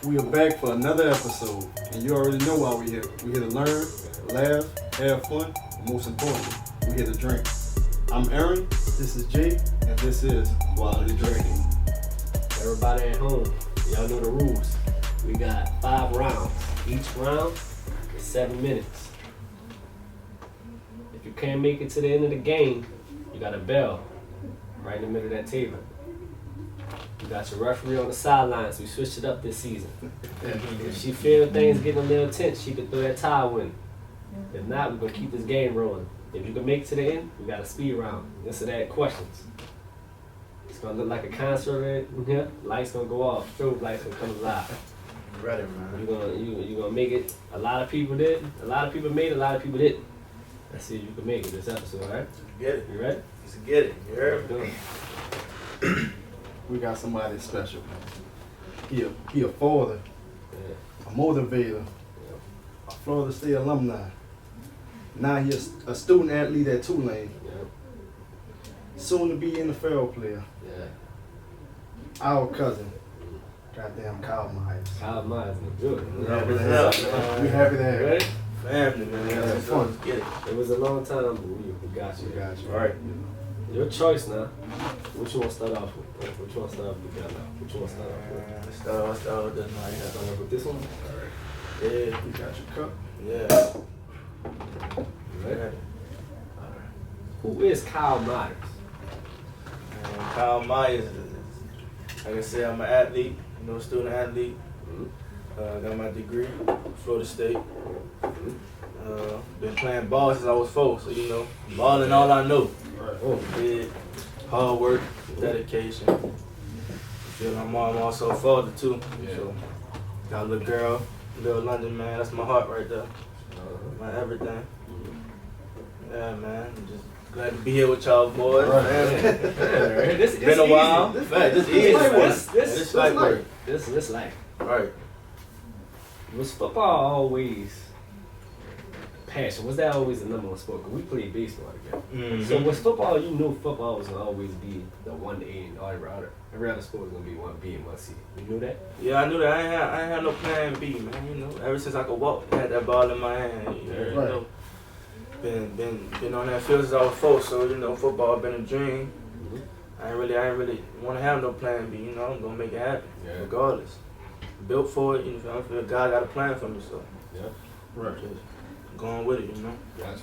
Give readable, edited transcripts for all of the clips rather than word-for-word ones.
We are back for another episode, and you already know why we're here. We're here to learn, laugh, have fun, and most importantly, we're here to drink. I'm Aaron, this is Jake, and this is Quality Drinking. Everybody at home, y'all know the rules. We got 5 rounds. Each round is 7 minutes. If you can't make it to the end of the game, you got a bell right in the middle of that table. You got your referee on the sidelines. We switched it up this season. If she feel things getting a little tense, she can throw that towel in. If not, we're going to keep this game rolling. If you can make it to the end, we got a speed round. This or that questions. It's going to look like a concert in here. Lights going to go off. Strobe lights going to come alive. Ready, man. You're gonna make it. A lot of people did. A lot of people made it. A lot of people didn't. Let's see if you can make it this episode, all right? Get it. You ready? Let's get it. You heard me? We got somebody special. He a father, Yeah. a motivator, a Florida State alumni. Now he's a student athlete at Tulane, Yeah. soon to be NFL player. Yeah. Our cousin, goddamn Kyle Meyers. Kyle Meyers look good. We happy to what's have up, you. man? We happy to have you. Ready? Family, man. Yeah, Let's fun. Let's get it. It was a long time, but we got you. We got you. All right. Your choice now. What you want to start off with? What you want to start off with? What you want to start off with? Let's start with this one. Start off with this one? All right. Yeah. You got your cup. Yeah. You ready? Ready. Who is Kyle Meyers? Kyle Meyers. Like I said, I'm an athlete. You know, student athlete. Got my degree, Florida State. Been playing ball since I was 4, so you know, balling all I know. Right. Oh, Yeah. Hard work, dedication. You feel I'm also a father too. Yeah. So got a little girl, little London, man. That's my heart right there. My everything. Yeah, man. I'm just glad to be here with y'all boys. Right. Man. This Been a while. This Fact, this this easy, light man. work. This light work. This life. Right. Was football always passion? Was that always the number one sport? 'Cause we played baseball together. Mm-hmm. So was football? You knew football was gonna always be the 1 A and every other sport was gonna be 1 B and 1 C. You knew that? Yeah, I knew that. I ain't had no plan B, man. You know, ever since I could walk, I had that ball in my hand. You Right. know, been on that field since I was 4. So you know, football been a dream. I ain't really want to have no plan B. You know, I'm gonna make it happen, Yeah. regardless. Built for it. You know, I feel God got a plan for me, so Yeah. Right. just going with it. You know. Gotcha.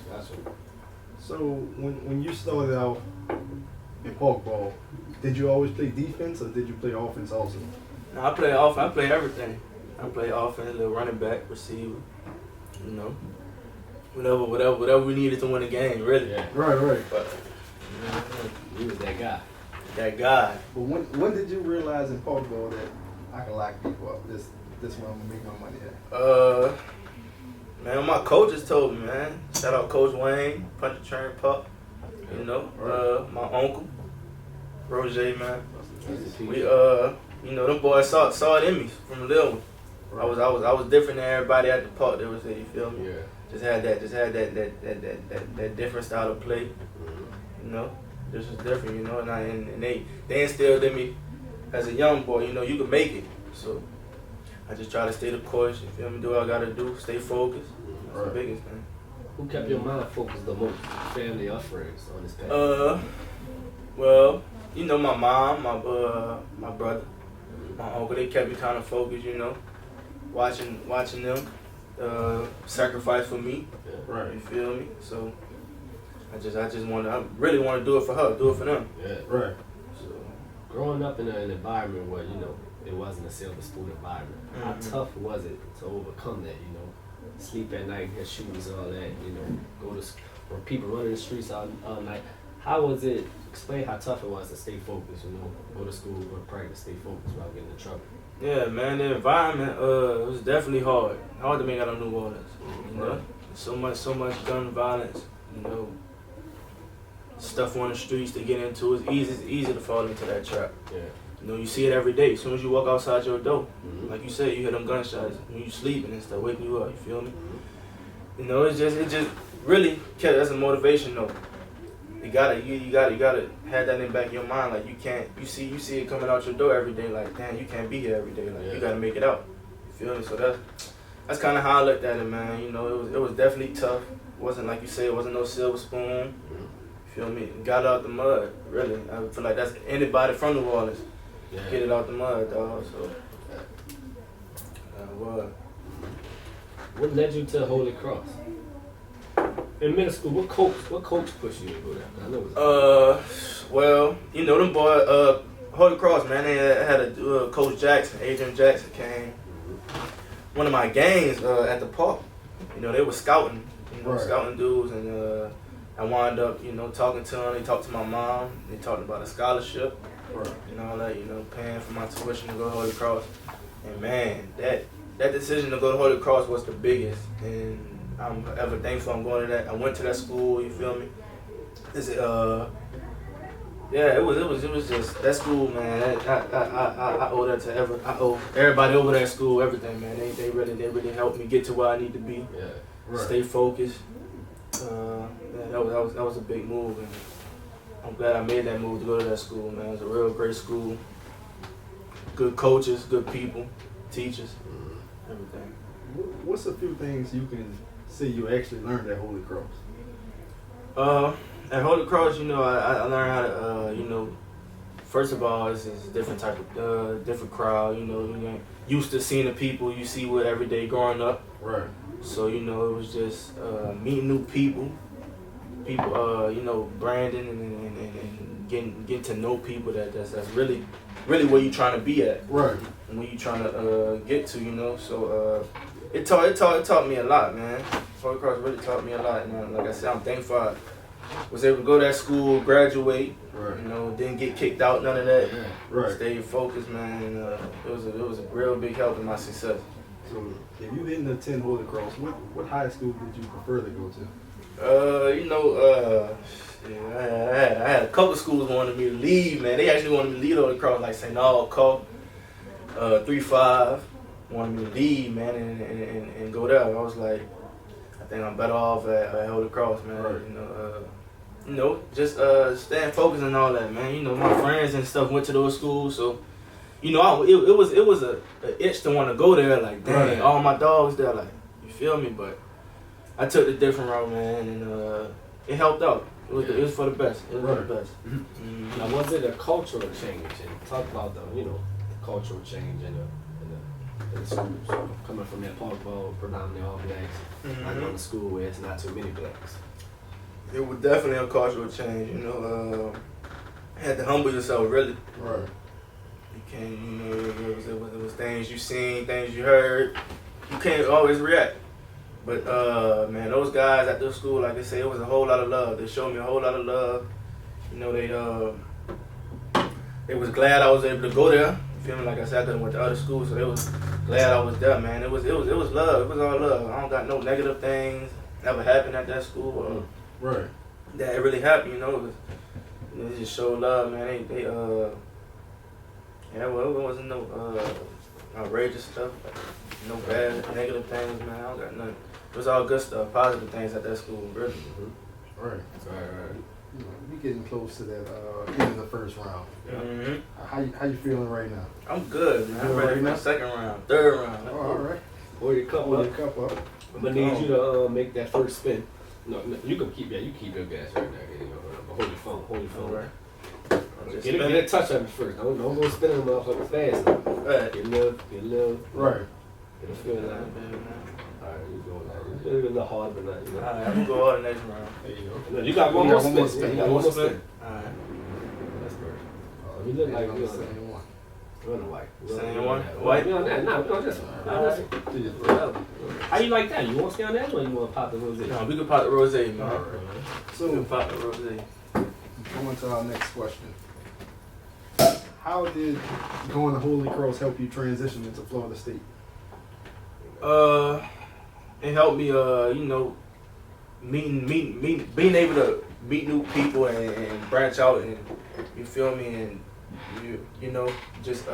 So when you started out in park ball, did you always play defense or did you play offense also? Now I play offense. I play everything. I play offense, little running back, receiver. You know, whatever we needed to win the game, really. Yeah. Right. But You was that guy. that guy. But when did you realize in park ball that I can lock people up? This where I'm gonna make my money at. Man, my coaches told me, man. Shout out Coach Wayne, Punch the Train Pup. You know, my uncle, Roger, man. We, you know, them boys saw it in me from little one. I was different than everybody at the park. They was there, you feel me? Yeah. Just had that different style of play. You know, this was different. You know, and they instilled in me as a young boy. You know, you can make it. So I just try to stay the course. You feel me? Do what I gotta do. Stay focused. That's the biggest thing. Who kept your mind focused the most? Family or friends on this path? Well, you know, my mom, my brother, my uncle, they kept me kind of focused, you know, watching them sacrifice for me. Right. You feel me? So I really want to do it for her, do it for them. Yeah. Right. So Growing up in an environment where, you know, it wasn't a silver spoon environment, how tough was it to overcome that, you know? Sleep at night, get shoes, all that, you know, go to where people running the streets all night. How was it? Explain how tough it was to stay focused, you know, go to school, go to practice, stay focused without getting in trouble. yeah, man, the environment was definitely hard to make out of New Orleans. You know, so much gun violence. You know, stuff on the streets to get into. It's easy to fall into that trap. Yeah. You know, you see it every day. As soon as you walk outside your door, Mm-hmm. like you said, you hear them gunshots when you sleeping and stuff, waking you up. You feel me? You know, it just really kept as a motivation though. You gotta have that in the back of your mind. Like you see it coming out your door every day. Like damn, you can't be here every day. Like you gotta make it out. feel me? So that's kind of how I looked at it, man. You know, it was definitely tough. It wasn't like you say, it wasn't no silver spoon. You feel me? Got out the mud, really. I feel like that's anybody from New Orleans. Yeah. Get it out the mud, dog. So, What led you to Holy Cross? In middle school, what coach pushed you to go there? I know it was well, you know them boy, Holy Cross, man. They had a Coach Jackson, Adrian Jackson came. One of my games at the park. You know, they were scouting, scouting dudes, and I wound up, talking to them. They talked to my mom. They talked about a scholarship, and all that. Paying for my tuition to go to Holy Cross. And man, that decision to go to Holy Cross was the biggest, and I'm ever thankful I'm going to that. I went to that school. You feel me? It was just that school, man. I owe that to I owe everybody over that school everything, man. They really helped me get to where I need to be. Stay focused. That was a big move, and I'm glad I made that move to go to that school, man. It was a real great school. Good coaches, good people, teachers, everything. What's a few things you can say you actually learned at Holy Cross? At Holy Cross, I learned how to, first of all, it's a different type of, different crowd. You ain't used to seeing the people you see with every day growing up. Right. So, it was just meeting new people, branding and getting to know people that's really where you trying to be at. Right. And where you trying to get to, So it taught me a lot, man. Holy Cross really taught me a lot, man. Like I said, I'm thankful I was able to go to that school, graduate, didn't get kicked out, none of that. Right. Stayed focused, man, and it was a real big help in my success. So if you didn't attend Holy Cross, what high school did you prefer to go to? I had a couple schools wanted me to leave, man. They actually wanted me to leave Holy Cross, like St. Call, 3-5, wanted me to leave, man, and go there. I was like, I think I'm better off at Holy Cross, man. Right. Just staying focused and all that, man. My friends and stuff went to those schools, so it was a itch to want to go there. Like, dang, all my dogs there, like, you feel me? But I took the different route, man, and it helped out. It was for the best. It was for the best. Now, was it a cultural change? And talk about the cultural change in the schools. Coming from that park ball, predominantly all blacks, I know the school where it's not too many blacks. It was definitely a cultural change. Had to humble yourself, really. Right. You can't, it was things you seen, things you heard. You can't always react. But man, those guys at the school, like they say, it was a whole lot of love. They showed me a whole lot of love. They was glad I was able to go there. You feel me? Like I said, I could have went to other schools, so they was glad I was there, man. It was love. It was all love. I don't got no negative things ever happened at that school. Right. That it really happened, They just showed love, man. It wasn't no outrageous stuff, no bad, negative things, man. I don't got nothing. It was all good stuff, positive things at that school, really. Right. We getting close to that end of the first round. How you feeling right now? I'm good, man. I'm ready for the second round, third round. Oh, all right. Hold your cup up. I'm gonna need you to make that first spin. No, you can keep your gas right now. Hold your phone. Right. Get a touch of it first. Don't go spinning them motherfucker fast. Right. Get a little. Right. Get a feeling like alright, you going now. It's a little hard, but not. Alright, I'm gonna go all the next round. There you go. No, you got one more spin. You got one more spin. Alright. That's perfect. You look like you're on that. We're on the white. Same one? White? We're on that. No, we're on this one. How you like that? You want to stay on that or you want to pop the rosé? No, we can pop the rosé, man. Alright. So we can pop the rosé. Going to our next question. How did going to Holy Cross help you transition into Florida State? It helped me, being able to meet new people and branch out, and you feel me, and just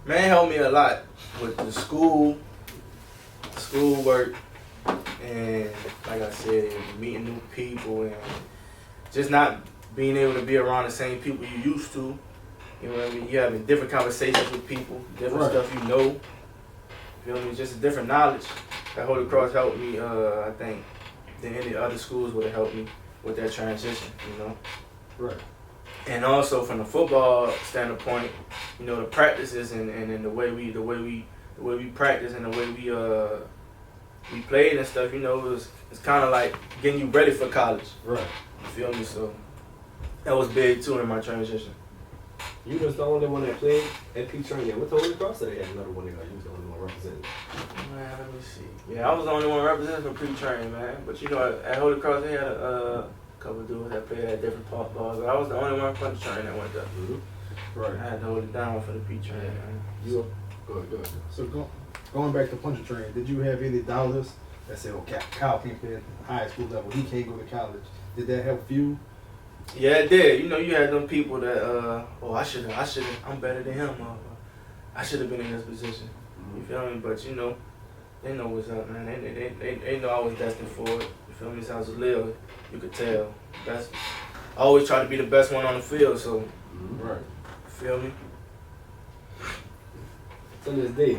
man, it helped me a lot with the schoolwork, and like I said, meeting new people and just not being able to be around the same people you used to. You know what I mean? You having different conversations with people, different stuff you know. You feel me? Just a different knowledge. That Holy Cross helped me, I think, than any other schools would have helped me with that transition, you know? Right. And also from the football standpoint, you know, the practices and the way we practice and the way we played and stuff, you know, it's kind of like getting you ready for college. Right. You feel me? So that was big too in my transition. You was the only one that played at P training. What the Holy Cross? Or they had another one there. You was the only one representing. Man, let me see. Yeah, I was the only one representing for pre-training, man. But you know, at Holy Cross they had a couple of dudes that played at different balls, but I was the only one from the training that went there. Mm-hmm. Right. I had to hold it down for the pre-training, man. You go ahead. So going back to puncher training, did you have any doubters that said, "Oh, Kyle can't play at the high school level. He can't go to college"? Did that help you? Yeah, it did. You know, you had them people that, I should have, I'm better than him. I should have been in this position. You feel me? But you know, they know what's up, man. They know I was destined for it. You feel me? Since I was little, you could tell. I always try to be the best one on the field. So, Right. you feel me? To this day,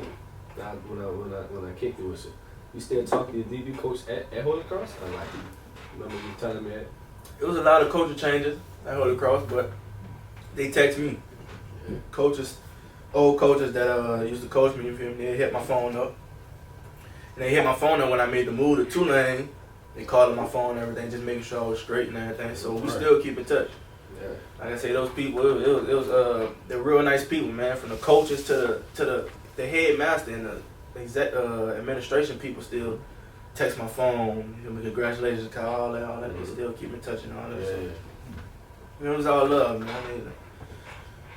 when I kicked it with you still talk to your DB coach at Holy Cross? I like you. Remember you telling me that? It was a lot of coaching changes at Holy Cross, but they text me. Coaches, old coaches that used to coach me, you feel me, they hit my phone up. And they hit my phone up when I made the move to Tulane. They called my phone and everything, just making sure I was straight and everything. So we still keep in touch. Yeah. Like I say, those people, it was they're real nice people, man. From the coaches to the headmaster and the administration people still text my phone, congratulations, Kyle, all that. They still keep in touch and all that. Yeah. So, you know, it was all love, man. I mean,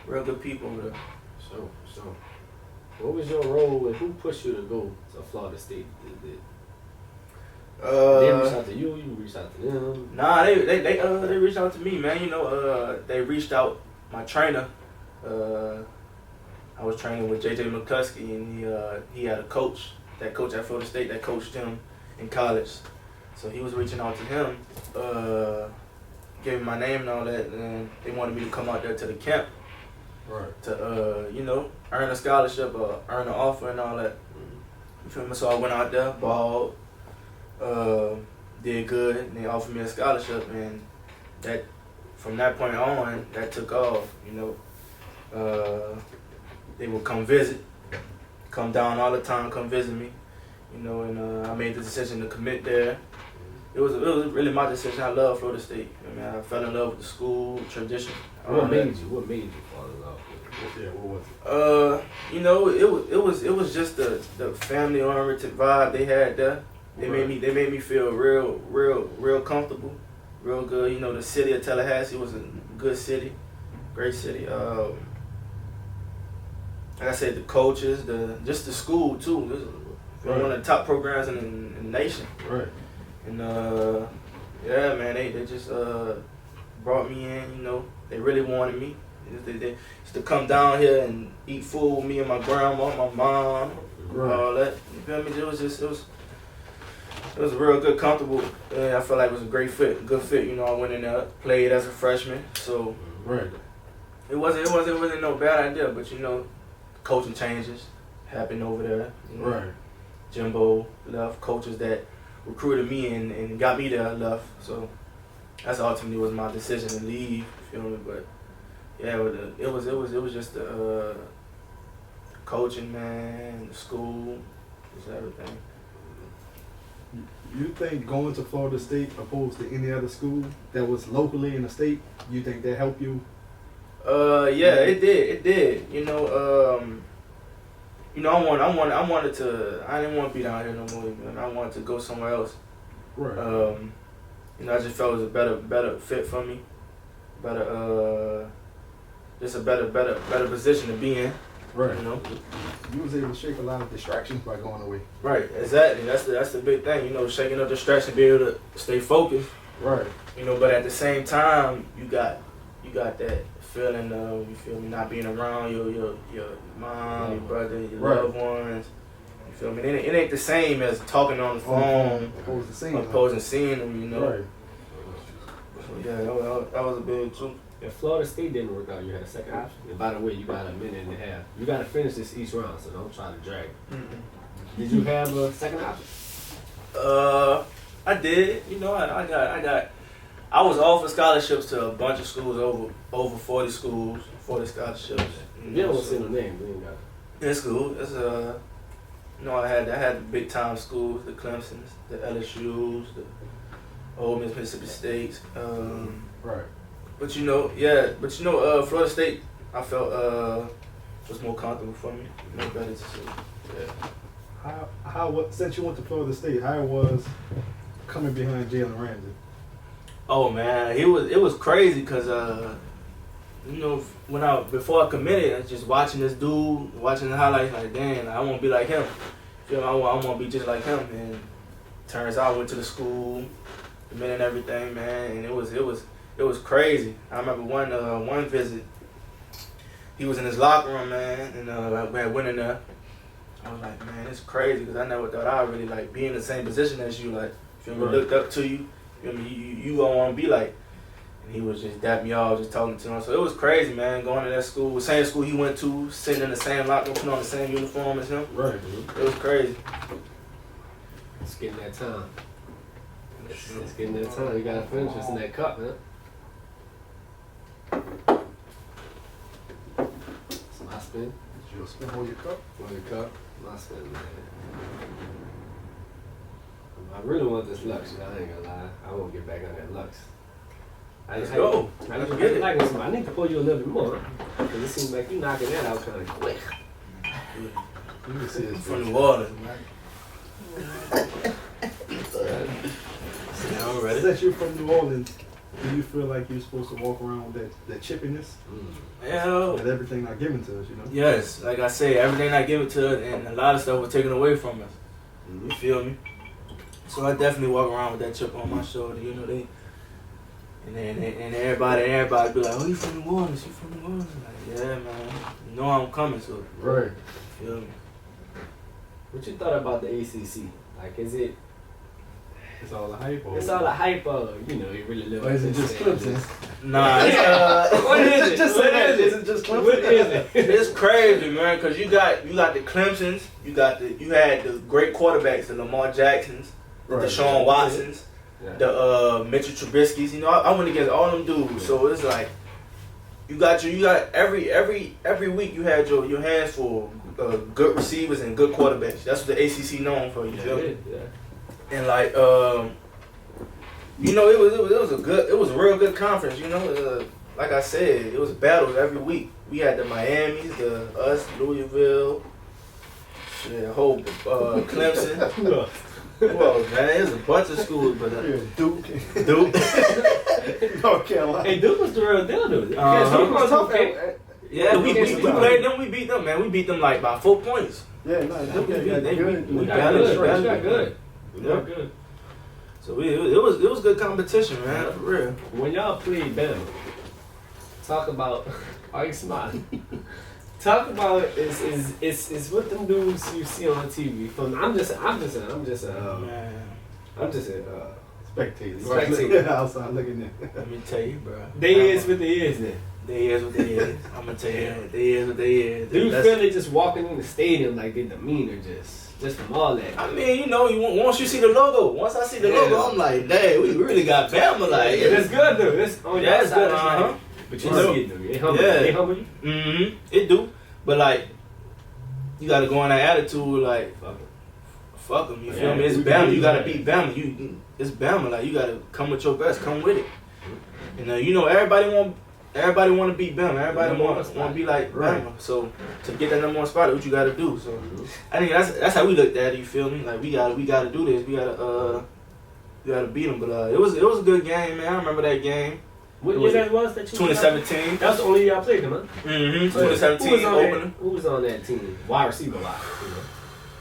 real good people over there. So, what was your role and who pushed you to go to Florida State? They reached out to you, you reached out to them? Nah, they reached out to me, man. You know, they reached out, my trainer, I was training with J.J. McCuskey, and he had a coach, that coach at Florida State that coached him in college. So he was reaching out to him, gave him my name and all that, and they wanted me to come out there to the camp. Right. To, you know, earn a scholarship or earn an offer and all that. You feel me? So I went out there, balled, did good, and they offered me a scholarship, and that, from that point on, that took off, you know. They would come visit, come down all the time, come visit me, you know, and I made the decision to commit there. It was really my decision. I love Florida State. I mean, I fell in love with the school, tradition. What made you fall in love with it? Yeah, what was it? You know, it was just the family oriented vibe they had there. They made me feel real comfortable, real good. You know, the city of Tallahassee was a good city, great city. Like I said, the coaches, just the school too. This is one of the top programs in the nation. Right. And yeah, man, they just brought me in. You know, they really wanted me. They used to come down here and eat food with me and my grandma, my mom, all that. You feel me? It was a real good, comfortable. And I felt like it was a good fit. You know, I went in there, played as a freshman, so Right. it wasn't really no bad idea. But you know, coaching changes happened over there. You know? Right. Jimbo left, coaches that recruited me and got me there left. So that's ultimately was my decision to leave. You feel me? But yeah, it was just the coaching, man, the school, just everything. You think going to Florida State opposed to any other school that was locally in the state, you think that helped you? Yeah, it did. You know, I didn't want to be down here no more. Man. I wanted to go somewhere else. Right. You know, I just felt it was a better fit for me, just a better position to be in. Right. You know. You was able to shake a lot of distractions by going away. Right. Exactly. That's the big thing. You know, shaking up distraction, be able to stay focused. Right. You know, but at the same time, you got that feeling of, you feel me, not being around your mom, your brother, your loved ones. You feel me? It ain't the same as talking on the phone, opposed to seeing them, you know. Right. So yeah, that was a big too. If Florida State didn't work out, you had a second option. And by the way, you got a minute and a half. You got to finish this each round, so don't try to drag it. Did you have a second option? I did. You know, I was offered scholarships to a bunch of schools, over 40 schools, 40 scholarships. You don't want to say no names. We ain't got it. It's cool. It's you know, I had the big time schools, the Clemsons, the LSU's, the Ole Miss, Mississippi States. Right. But you know, Florida State, I felt was more comfortable for me, more better to see. Yeah. Since you went to Florida State, how it was coming behind Jalen Ramsey? Oh man, it was crazy because you know, before I committed, I was just watching this dude, watching the highlights, like, damn, I want to be like him. Feel me? I want to be just like him. And turns out I went to the school, committed and everything, man, and it was crazy. I remember one visit, he was in his locker room, man, and I went in there. I was like, man, it's crazy because I never thought I'd really like be in the same position as you, like, feel me, looked up to you, feel me, you gonna want to be like. And he was just dapping me off, just talking to him. So it was crazy, man, going to that school, the same school he went to, sitting in the same locker room, putting on the same uniform as him. Right. It was crazy. It's getting that time. It's getting that time. You gotta finish this in that cup, man. It's my spin. Did you spin on your cup? On your cup. My spin, man. I really want this Lux. I ain't gonna lie. I won't get back on that Lux. Let's go. Let's get it. I need to pull you a little bit more because it seems like you knocking that out kind of quick. You can see it's From New Orleans, man. Yeah, I'm ready. Since you're from New Orleans, do you feel like you're supposed to walk around with that chippiness? Yeah. That everything not given to us, you know? Yes, like I say, everything I give it to us, and a lot of stuff was taken away from us. You feel me? So I definitely walk around with that chip on my shoulder. You know, and everybody be like, "Oh, you from New Orleans? You from New Orleans?" Like, yeah, man. You know I'm coming to it. Right. You feel me? What you thought about the ACC? Like, is it? It's all a hype. It's all a hype. You know, you really live. Or is it just Clemson? Nah. What is it? Just say that. Is it just Clemson? What is it? It's crazy, man, because you got the Clemsons, you had the great quarterbacks, the Lamar Jacksons, the Right. Deshaun Watsons, Yeah. the Mitchell Trubisky's. You know, I went against all them dudes, so it's like you got every week you had your hands full good receivers and good quarterbacks. That's what the ACC known for. You feel me? Yeah. And like you know, it was a real good conference. You know, like I said, it was battles every week. We had the Miamis, us, Louisville, shit, a whole Clemson. Well, man, there's a bunch of schools, but Duke. North Carolina. Hey, Duke was the real deal, dude. Yeah, we played them. We beat them, man. We beat them like by 4 points. Yeah, no, Duke got good. We got good. We got good. So it was good competition, man, for real. When y'all played Bama, talk about. Are you smiling? Talk about is what them dudes you see on TV. I'm just a Spectator. Outside looking in. Let me tell you, bro. They is what they is then. They is what they is. I'm gonna tell you, they is what they is. Do you feel it just walking in the stadium like their demeanor just from all that? I mean, you know, once you see the logo, once I see the logo, I'm like, dang, we really got Bama. Like, That's good though. That's on your that's side. good. Like, but you see it though. They humble you. Mm-hmm. It do, but like, you gotta go on that attitude, like, fuck them. You feel me? It's Bama. You gotta beat Bama. It's Bama. Like, you gotta come with your best. Come with it. And you know, everybody want to beat Bama. Everybody want to be like Bama. So to get that number one spot, what you gotta do. So I think that's how we looked at it. You feel me? Like we gotta do this. We gotta beat them. But it was a good game, man. I remember that game. What year that was? That 2017. That's the only year I played them, huh? Mm-hmm. 2017 opener. Who was on that team? Wide receiver wise.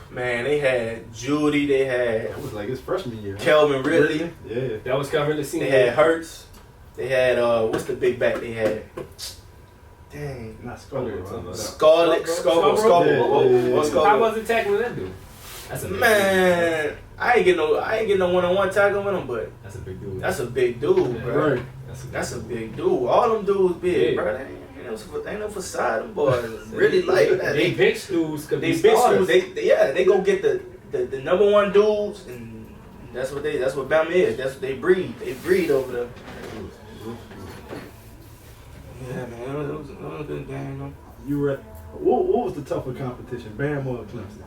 Man, they had Judy. They had. It was like his freshman year. Kelvin Ridley. Yeah. That was covering the scene. They had Hurts. They had what's the big back they had? Dang. Not Scarborough. Scarborough. How was it tackling that dude? That's a man. I ain't get no one-on-one tackle with him, but that's a big dude. That's a big dude, bro. Right. That's a big dude. All them dudes big, bro. Ain't no facade. Them boys really like that. They bitch dudes could be They bitch starters. dudes. They go get the number one dudes, and that's what Bama is. That's what they breed. They breed over there. Yeah, man, it was a good game, though. You were. What was the tougher competition, Bama or Clemson?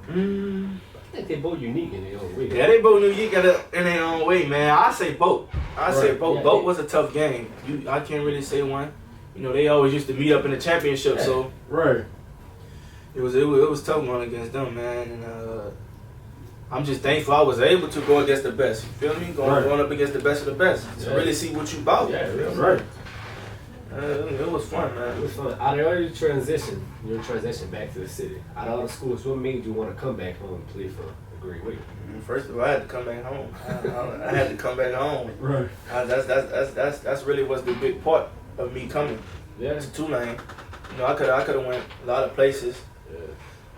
I think they both unique in their own way. Yeah, they both unique in their own way, man. I say both. Say both. Yeah, Both was a tough game. I can't really say one. You know, they always used to meet up in the championship, so right. It was tough going against them, man. And I'm just thankful I was able to go against the best. You feel me? Going up against the best of the best to really see what you about. Yeah, really. Right. It was fun, man. It was fun. Out of all your transition back to the city, out of all the schools, what made you want to come back home and play for the Great White? First of all, I had to come back home. I had to come back home. Right. That's really was the big part of me coming to Tulane. You know, I could have went a lot of places.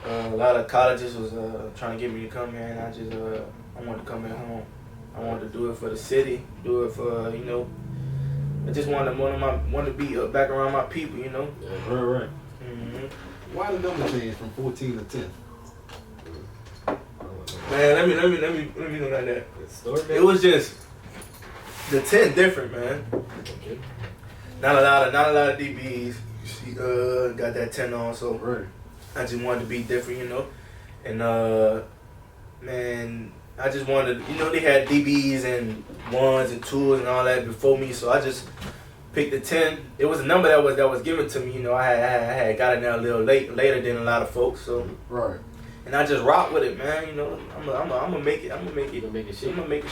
A lot of colleges was trying to get me to come here, and I wanted to come back home. I wanted to do it for the city, do it for I just wanted to be back around my people, you know. Yeah, right. Mm-hmm. Why the number change from 14 to 10? Man, let me know that. It was just the 10 different, man. Okay. Not a lot of DBs. She got that 10 on, so right. I just wanted to be different, you know. And man, I just wanted, they had DBs and 1s and 2s and all that before me, so I just picked the 10. It was a number that was given to me, you know. I had got it now a little later than a lot of folks, so right. And I just rock with it, man. You know, I'm gonna make it. I'm gonna make it shake. I'm gonna make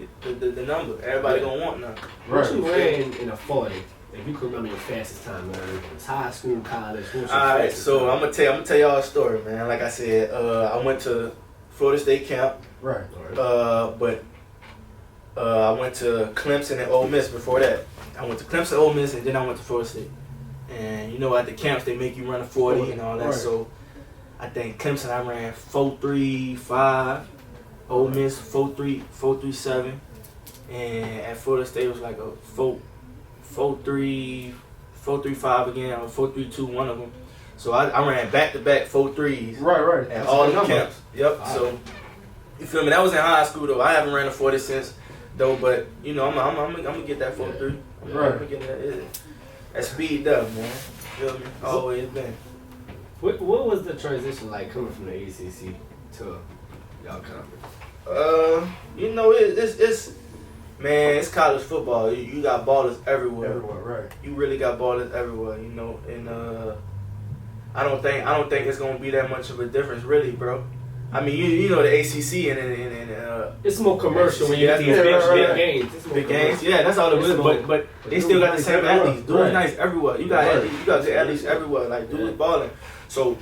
it the number. Everybody gonna want now. What you ran in a 40? If you can remember your fastest time, man, it was high school, college. Alright, so I'm gonna tell y'all a story, man. Like I said, I went to Florida State camp. Right. But I went to Clemson and Ole Miss before that. I went to Clemson, Ole Miss, and then I went to Florida State. And at the camps they make you run a 40 and all that. Right. So I think Clemson I ran 4.35, Ole Miss 4.37, and at Florida State it was like a 4.35 again, or 4.32 one of them. So I ran back-to-back 4.3s. Right. At all the camps. Yep. Right. So you feel me? That was in high school though. I haven't ran a 40 since though, but I'm gonna get that 4.3. Right. I'm gonna get that speed up, man. You feel me? Always been. What was the transition like coming from the ACC to y'all conference? It's college football. You got ballers everywhere. Everywhere, right. You really got ballers everywhere, you know. And I don't think it's gonna be that much of a difference, really, bro. I mean, you know the ACC and it's more commercial when you get these big games. Big games, yeah, that's all it is. But they still got the same athletes. Dudes nice everywhere. You got good athletes everywhere. Like dudes balling. So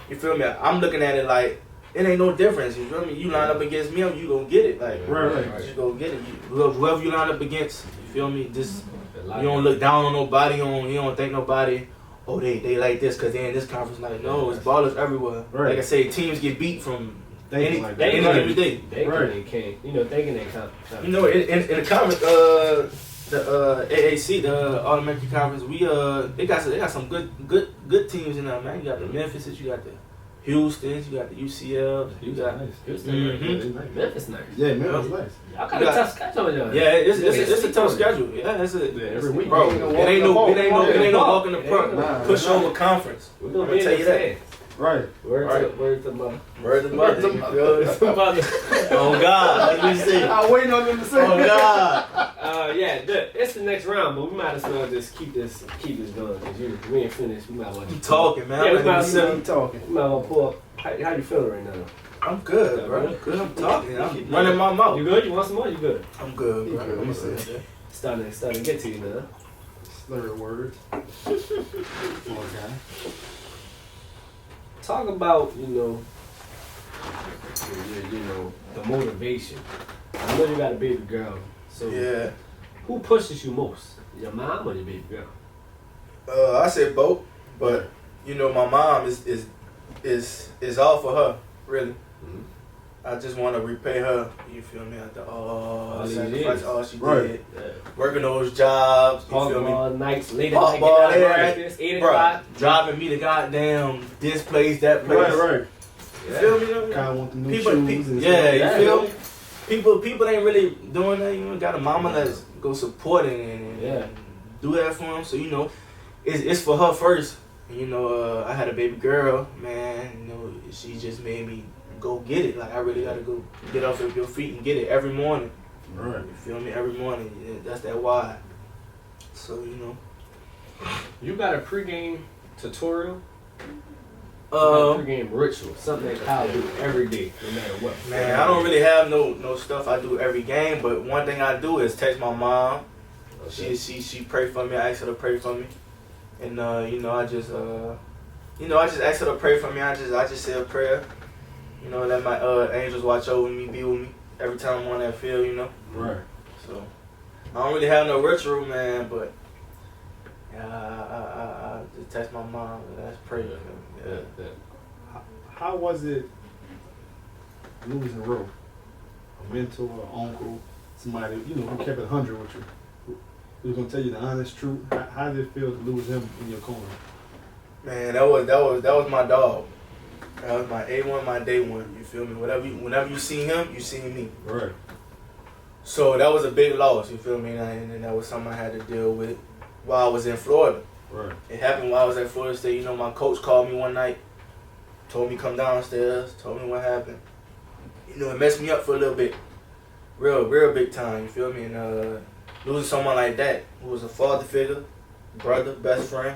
you feel me? I'm looking at it like it ain't no difference. You feel me? You line up against me, you gonna get it. Like right. You gonna get it. Whoever you line up against, you feel me? Just you don't look down on nobody. You don't think nobody. Oh, they like this because they in this conference. Like, no, it's ballers everywhere. Right. Like I say, teams get beat from any day. They can't, thinking they can't. In the conference, the AAC, the All-American Conference, they got some good teams in there, man. You got the Memphises, you got the Houstons, you got the UCL, you got Houston. Memphis nice. Yeah, Memphis nice. Y'all got a tough schedule, y'all. Yeah, it's a tough schedule. Yeah, every week, bro. It ain't no walk in the park. Push over conference. We're gonna tell you that. Right. Word to mother. Word to mother. Oh God, let me see. I'm waiting on them to say. Oh God. It's the next round, but we might as well just keep this going because we ain't finished. We might as well keep talking, man. Yeah, we might as well keep talking. We might as well pull up. How you feeling right now? I'm good, bro. Good. I'm talking. I'm running my mouth. You good? You want some more? You good? I'm good, bro. Let me see. Starting to get to you now. Slur words. Poor guy. Talk about, the motivation. I know you got a baby girl. So yeah. Who pushes you most? Your mom or your baby girl? I said both, but my mom is all for her, really. Mm-hmm. I just want to repay her. You feel me? After all these sacrifice, years. all she Right. did, Yeah. working those jobs. You feel me? Ball nights, late at Pop night, ball, get out of yeah. practice, 8 Bruh, o'clock. driving me to goddamn this place, that place. Right. You feel me? Though? Kind of want the new People, shoes and yeah, stuff. you feel me? People ain't really doing that. You know, got a mama that's go support it and do that for them. So you know, it's for her first. And, you know, I had a baby girl, man. You know, she just made me go get it. Like I really got to go get off of your feet and get it every morning. Right. You feel me? Every morning. Yeah, that's that why. So you know. You got a pregame tutorial? Pregame ritual, something that Kyle do every day, no matter what. Man, I don't really have no stuff I do every game, but one thing I do is text my mom. Okay. She pray for me. I ask her to pray for me, and you know I just ask her to pray for me. I just say a prayer. You know, let my angels watch over me, be with me every time I'm on that field. You know. Right. So I don't really have no ritual, man, but yeah, I just text my mom and ask pray for me. Yeah. How was it losing Roe? A mentor, uncle, somebody, you know, who kept it 100 with you. Who's gonna tell you the honest truth? How did it feel to lose him in your corner? Man, that was my dog. That was my A1, my day one. You feel me? Whenever you see him, you see me. Right. So that was a big loss. You feel me? And that was something I had to deal with while I was in Florida. Right. It happened while I was at Florida State. You know, my coach called me one night, told me come downstairs, told me what happened. You know, it messed me up for a little bit, real big time. You feel me? And losing someone like that, who was a father figure, brother, best friend.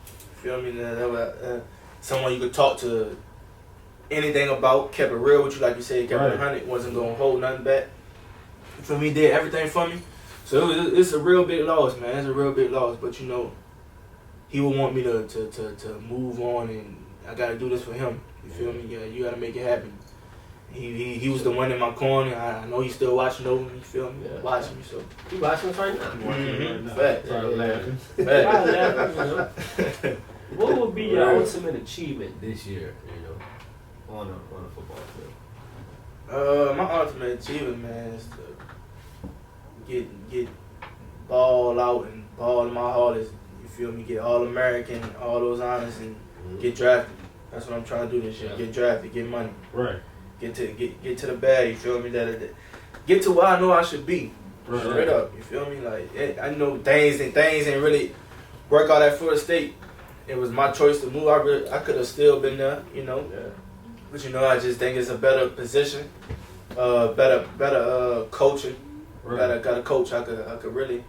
You feel me? That was someone you could talk to anything about, kept it real with you, like you said, kept it 100, wasn't gonna hold nothing back. You feel me? Did everything for me. So it's a real big loss, man. It's a real big loss. But you know, he would want me to move on, and I gotta do this for him. You feel me? Yeah, you gotta make it happen. He was the one in my corner. I know he's still watching over me. You feel me? Yeah. Watching me. So You watching us right now? mm-hmm. Facts. Probably laughing. Probably laughing, you know. What would be your ultimate achievement this year, you know, on a football field? My ultimate achievement, man, is to get ball out and ball in my hardest. You feel me? Get All American, all those honors, and get drafted. That's what I'm trying to do this year. Get drafted, get money. Right. Get to the bag. You feel me? That get to where I know I should be. Right. Straight up. You feel me? Like I know things ain't really work out at Florida State. It was my choice to move. I could have still been there, you know. Yeah. But you know, I just think it's a better position, better coaching. Right. Got a coach. I could really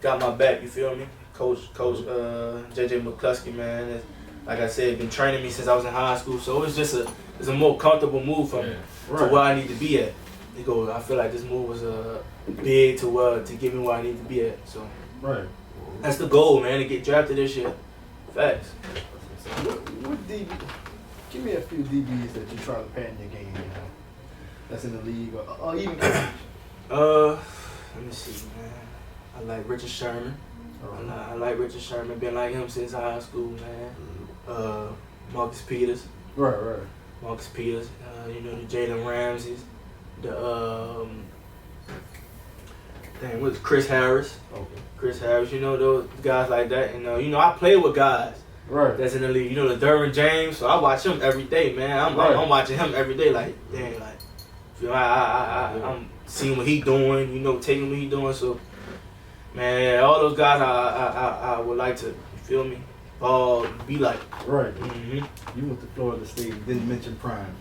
got my back. You feel me? Coach JJ McCluskey, man. Like I said, been training me since I was in high school. So it's just a more comfortable move for me to where I need to be at. I feel like this move was big to get me where I need to be at. So that's the goal, man, to get drafted this year. Facts. What DB? Give me a few DBs that you try to patent your game, you know, that's in the league or even college. Let me see, man. I like Richard Sherman. I like Richard Sherman. Been like him since high school, man. Marcus Peters. Right. Marcus Peters. You know, the Jalen Ramseys. What's Chris Harris? Okay. Chris Harris. You know, those guys like that. And you know, I play with guys that's in the league. You know, the Derwin James. So I watch him every day, man. I'm watching him every day. Like, dang, like, you know, I'm seeing what he doing. You know, taking what he doing. So, man, all those guys, I would like to. You feel me? Be like. Right. Mm-hmm. You went to Florida State. Didn't mention Prime.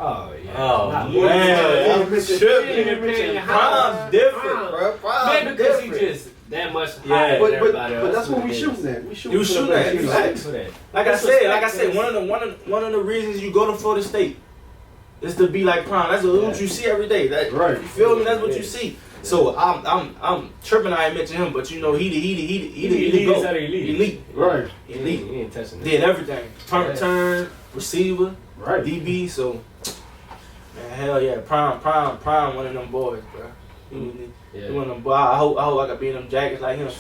Oh yeah. Oh Not man, more. I'm tripping. Prime's different, bro. Maybe because he just that much higher than everybody else. But that's what we shooting at. We You shooting at that. Like I said, one of the reasons you go to Florida State is to be like Prime. That's what you see every day. Right. You feel me? That's what you see. So I'm tripping. I ain't mention him, but you know he elite. Right. Elite. He ain't touching that. Did everything. Turn, receiver, Right. DB. So man, hell yeah, Prime, one of them boys, bro. He one of them boys. I hope I could be in them jackets like him.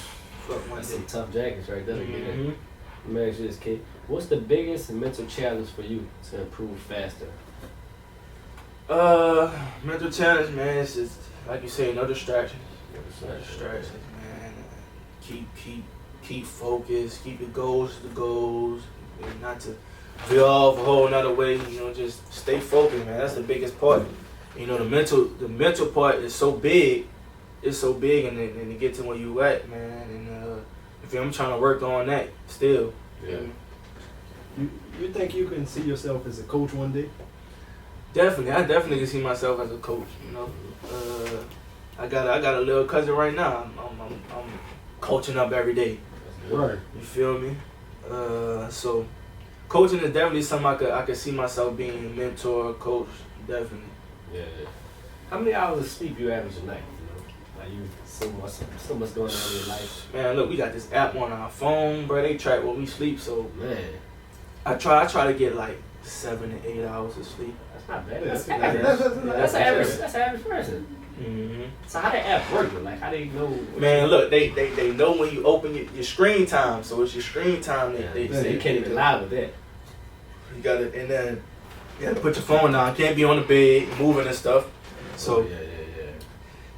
That's some tough jackets right there. Mm-hmm. Let me ask you this, kid. What's the biggest mental challenge for you to improve faster? Mental challenge, man. It's just like you say, no distractions. No distractions, man. Keep focused. Keep your goals to the goals, and not to veer off a whole another way. You know, just stay focused, man. That's the biggest part. You know, the mental part is so big. It's so big, and to get to where you at, man. And if I'm trying to work on that still. Yeah. You think you can see yourself as a coach one day? Definitely, I definitely can see myself as a coach. You know, I got a little cousin right now. I'm coaching up every day. Right. You feel me? So coaching is definitely something I could see myself being a mentor, coach. Definitely. Yeah. How many hours of sleep you average a night? You know, like you so much going on in your life. Man, look, we got this app on our phone, bro. They track when we sleep, so Man, I try to get like 7 to 8 hours of sleep. that's not bad. Yeah, That's that's average. That's an average person. Mm-hmm. So how that app work? Like how they know? Man, look, they know when you open your screen time, so it's your screen time. They So say you can't even lie with that. you got it, and then you got to put your phone down. Can't be on the bed moving and stuff. So yeah.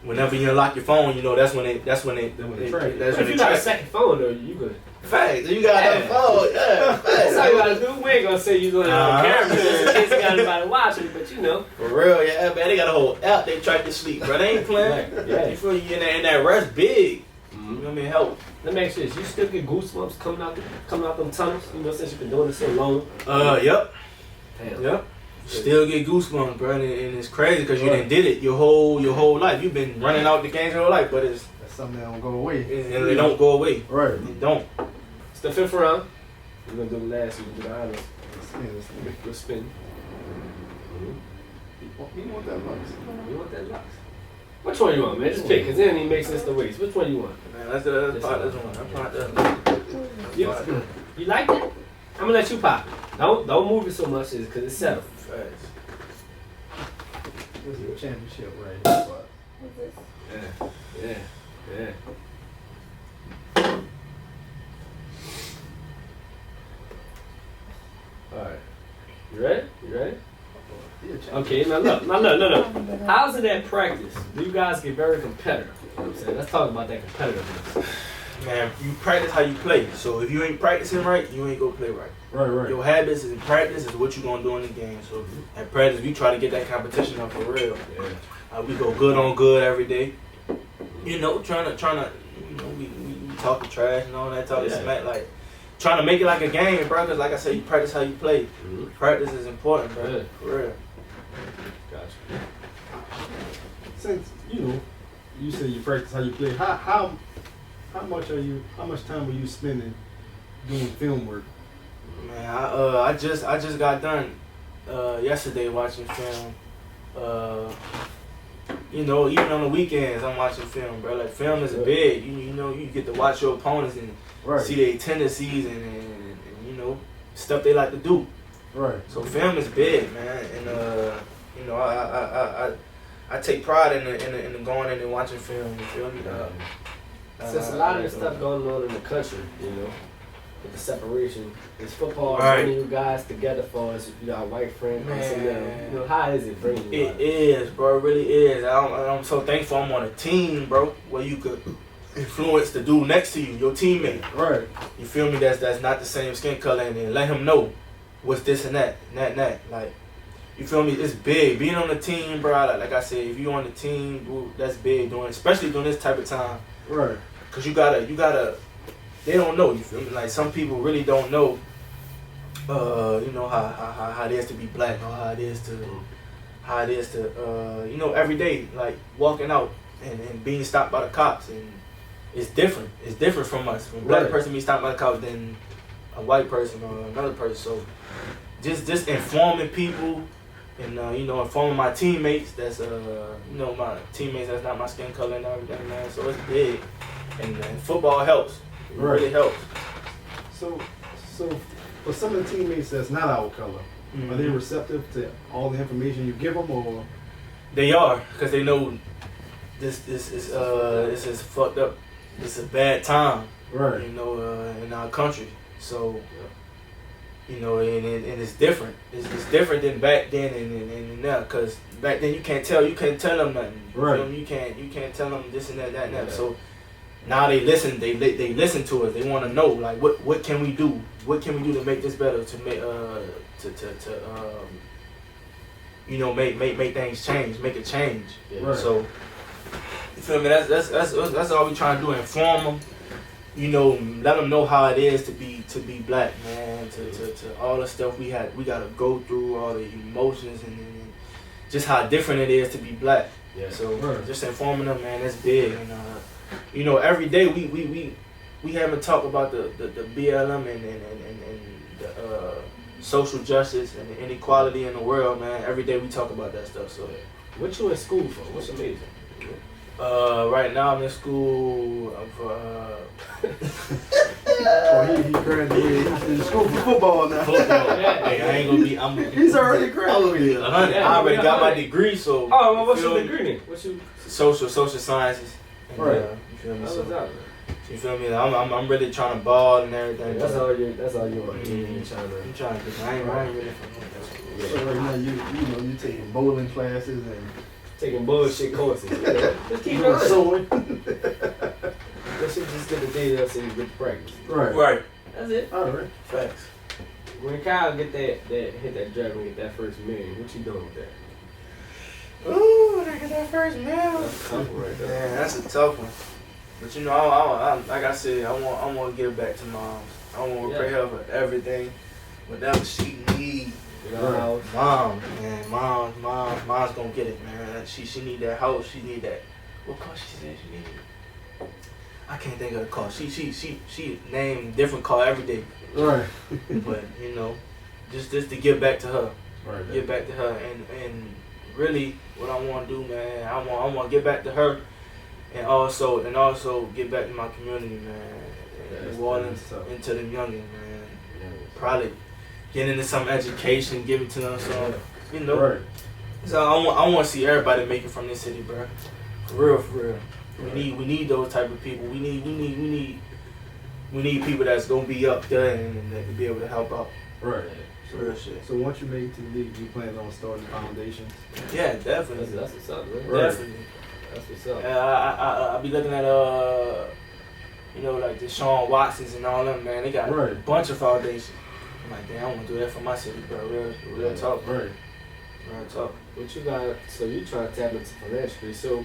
whenever you unlock your phone, you know that's when they track. that's But when if they you got a track. second phone though, you good. Fact, you got Yeah. that phone, yeah. That's all you gotta do. We ain't gonna say you gonna on Uh-huh. camera just in case you got anybody watching, but you know. For real, yeah, man. They got a whole app. They track your sleep, bro. They ain't playing. Yeah. You feel you in that rest big. You know what I mean? Help. Let me ask you this: you still get goosebumps coming out them tunnels? You know, since you've been doing this so long. Yep. Damn. Yep. Still get goosebumps, bro, and it's crazy because you done did it your whole life. You've been running out the games your whole life, but That's something that don't go away. they don't go away. Right. They don't. It's the fifth round. We're gonna do the last. We're gonna do the honors. We'll spin. You want that much? You want that lux? Which one you want, man? Just pick, cause then it makes sense to waste. Which one you want? Man, that's part this one. That's part that. You like it? I'm gonna let you pop. Don't move it so much, cause it's settled. Facts. This is a championship right here. But Yeah. Alright. You ready? Okay, now look. How's it at practice? Do you guys get very competitive? You know what I'm saying? Let's talk about that competitiveness. Man, you practice how you play. So if you ain't practicing right, you ain't gonna play right. Right. Your habits in practice is what you gonna do in the game. So at practice, we try to get that competition up for real. Yeah. We go good on good every day. You know, trying to, you know, we talk trash and all that, talk smack, like trying to make it like a game, bro. Cause like I said, you practice how you play. Mm-hmm. Practice is important, bro. Yeah. For real. Gotcha. since you say you practice how you play, how much time are you spending doing film work? Man, I just got done yesterday watching film. You know, even on the weekends I'm watching film, bro. Like film is big. You know, you get to watch your opponents and see their tendencies and you know stuff they like to do. Right. So film is big, man, and you know I take pride in going in and watching film. You feel me? Since a lot of the stuff going on in the country, you know, with the separation, is football Right. bringing you guys together for us? You got white friends, Man. you know, how is it bringing you? It is, bro. It really is. I'm so thankful I'm on a team, bro, where you could influence the dude next to you, your teammate. Right. You feel me? That's not the same skin color, and then let him know what's this and that, and that. Like, you feel me? It's big. Being on the team, bro. Like I said, if you on the team, bro, that's big. Especially during this type of time. Right. Cause you gotta. They don't know. You feel me? Like some people really don't know. You know how it is to be black, or how it is to you know, every day, like walking out and being stopped by the cops, and it's different. It's different from us. When a black person be stopped by the cops than a white person or another person. So just informing people and you know, informing my teammates that's you know, my teammates that's not my skin color and everything, man. So it's big, and football helps. It really helps. So for some of the teammates that's not our color, are they receptive to all the information you give them, or? They are, because they know this is fucked up. It's a bad time, Right. you know, in our country. So, You know, and it's different. It's different than back then and now. Cause back then you can't tell them nothing. Right. You can't tell them this and that and that. So now they listen. They listen to us. They want to know like what can we do? What can we do to make this better? To make make things change. Make it change. Yeah. Right. So you feel me? That's all we trying to do. Inform them. You know, let them know how it is to be black, man. To all the stuff we gotta go through, all the emotions and just how different it is to be black. Yeah. So just informing them, man, that's big. And you know, every day we have a talk about the BLM and the social justice and the inequality in the world, man. Every day we talk about that stuff. So What you in school for? What's your major? right now I'm in school for he graduated. He's in school for football now. football. Hey, I ain't gonna be. He's already graduated. 100. I already got my degree, so. Oh, well, what's feel your me? degree then? What's your... Social sciences. And, Right. You feel me? How So, was that? you feel me? I'm really trying to ball and everything. That's all you want. Mhm. You trying to... I'm trying to. I ain't really from So right now you're taking bowling classes and taking bullshit courses. Just keep it doing on. sewing. That shit just get the data up so you get the practice. Right. Right. That's it. All right. Facts. When Kyle hit that dragon, get that first million, what you doing with that? Ooh, I got that first meal. That's a tough one right there. Man, that's a tough one. But you know, I like I said, I want to give back to mom. I want to pray her for everything, whatever she needs. You know, Mom, man, mom's gonna get it, man. She need that house. She need that. What car she said she needed? I can't think of the car. She named different car every day. Right. But you know, just to give back to her, Right. give back to her, and really what I want to do, man, I want to give back to her, and also give back to my community, man. New Orleans, into them youngins, man. Probably get into some education, give it to them, so you know. Right. So I want to see everybody make it from this city, bro. For real. We need those type of people. We need people that's gonna be up there and that can be able to help out. Right. Real shit. So once you make it to the league, you plan on starting foundations? Yeah, definitely. That's what's up, man. Right. Definitely. That's what's up. I be looking at like the Sean Watsons and all them, man. They got Right. a bunch of foundations. I'm like, damn, I want to do that for my city, bro. Real talk. Right. Real talk. What you got? So you trying to tap into philanthropy. So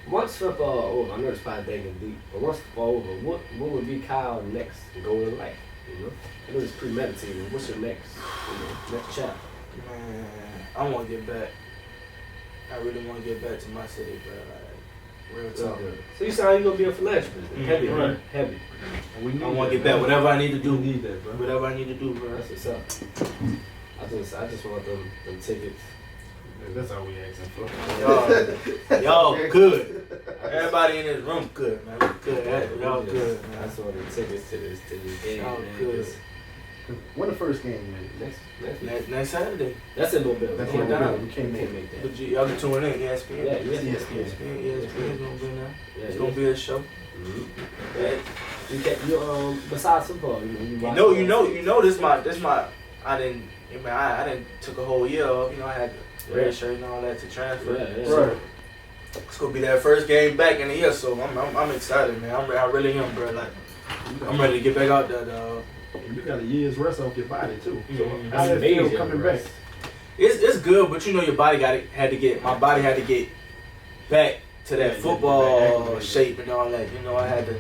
once football over, I know it's probably digging deep, but once football over, what would be Kyle's next goal in life? You know, I know it's premeditated. What's your next chapter? Man, I want to get back. I really want to get back to my city, bro. Like, real talk. So you sound you gonna be a philanthropist? Mhm. Heavy, Right. right? Heavy. And we need I want to that, get back man. whatever I need to We do. need that, bro. Whatever I need to do, bro. That's what's up. I just want them tickets. That's all we asking for. Y'all good. Everybody in this room good, man. We good. Y'all good, I man. just want them tickets to this game. Y'all man, good. 'cause When the first game, man? Next Saturday. That's in Mobile. That's We in can't Mobile. do We can't make that. But y'all can tune in, ESPN. Yeah, ESPN. ESPN's gonna be there. Yeah, It's gonna be a show. Mm-hmm. Yeah. You besides football, you watch You know this my I didn't took a whole year off, I had red shirt and all that to transfer. Yeah. So it's gonna be that first game back in the year, so I'm excited, man. I really am, bro. Like I'm ready to get back out there, dog. You got a year's rest off your body too. So Mhm. how that feel Amazing coming rest. back? It's good, but your body my body had to get back to that Yeah, football yeah, shape and all that. I had to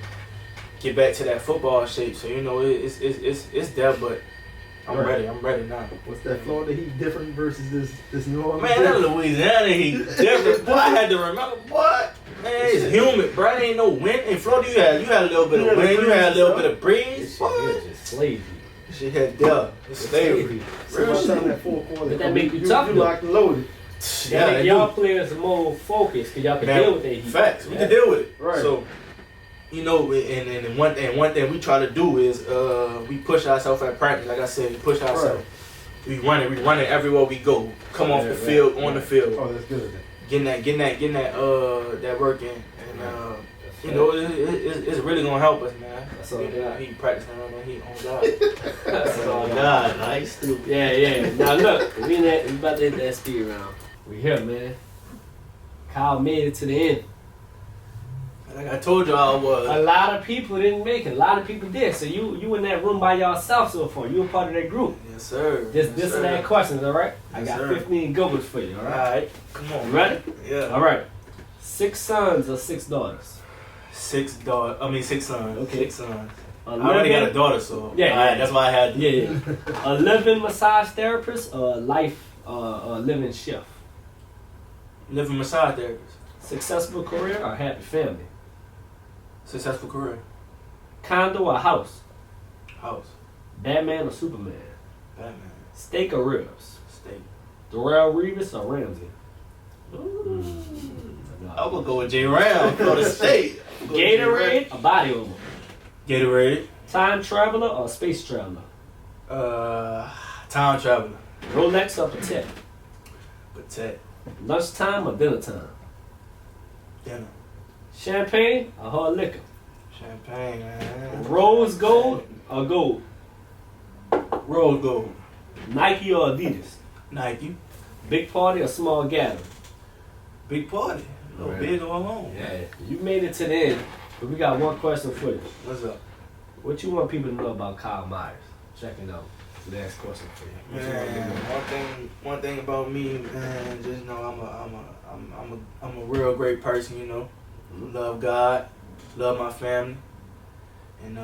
get back to that football shape. So it's there, but I'm Right. ready. I'm ready now. What's that Florida Heat different versus this New Orleans? Man, that Louisiana heat different. Boy, I had to remember what. Man, it's humid, bro. Ain't no wind. In Florida, you had a little bit of wind. You had a little bit of breeze. It's just slavery. She had there. It's slavery. So by the time that fourth quarter, But that make you tough, You though. locked and loaded. Yeah, Make they y'all do. players more focused because y'all can Man, deal with that heat. Facts. We can deal with it. Right. So, and one thing we try to do is we push ourselves at practice. Like I said, we push ourselves. Right. We run it everywhere we go. Come off the field, on the field. Oh, that's good. Getting that work in. And You know, it's really gonna help us, man. That's all God. He practicing on that heat on God. That's all God. Like stupid. Yeah. Now look, we about to hit that speed round. We here, man. Kyle made it to the end. Like I told you, I was. A lot of people didn't make it. A lot of people did. So you in that room by yourself so far. You a part of that group. Yes, sir. This and that questions, all right? I Yes, got sir. 15 good ones for you, all All right? right, come on. You ready? Yeah. All right. 6 sons or 6 daughters? 6 sons. Okay. 6 sons. I 11 already got a daughter, so Yeah. all right, that's why I had. Yeah. A living massage therapist or a living chef? Living massage therapist. Successful career or happy family? Successful career. Condo or house? House. Batman or Superman? Batman. Steak or ribs? Steak. Darrell Reeves or Ramsey? I'm gonna go with J. Ram for the state. Gatorade or body armor? Gatorade. Time traveler or space traveler? Time traveler. Rolex or Patek? Patek. Lunchtime or dinner time? Dinner. Champagne or hard liquor? Champagne, man. Rose gold or gold? Rose gold. Nike or Adidas? Nike. Big party or small gathering? Big party. No Right. big or alone. Yeah, you made it to the end, but we got one question for you. What's up? What you want people to know about Kyle Meyers? Check it out. Last question for you. What you want Man, people to know? one thing about me, man, just know I'm a real great person, you know. Love God, love my family, and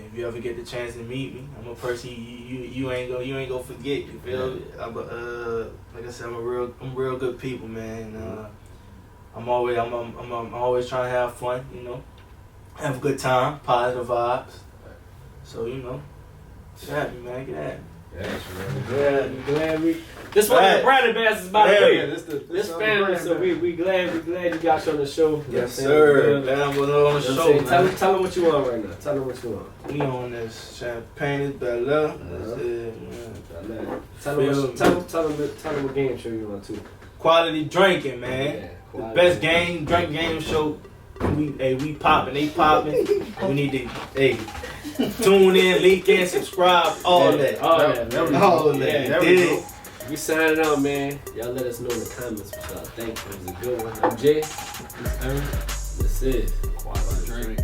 if you ever get the chance to meet me, I'm a person you ain't gonna forget. You feel me? Like I said, I'm real good people, man. I'm always trying to have fun, you know, have a good time, positive vibes. So you know, get at me, man, get at me. Yeah, glad we. This one of the brand ambassadors, by the way. This family, so we glad you got you on the show. You know what I'm Yes, saying? sir. Glad I'm on the You know what I'm show, saying? man. Tell them what you want right now. Tell them what you want. We on this champagne is better. That's it, man. Tell them what game show you want to. Quality drinking, man. Yeah, The quality. best drink game show. We popping, they popping. We need to, tune in, link in, subscribe, all that. All that, man. All that. Yeah, Dig. we signing out, man. Y'all let us know in the comments what y'all think. It was a good one. I'm Jay. This Aaron. This is Quality drink.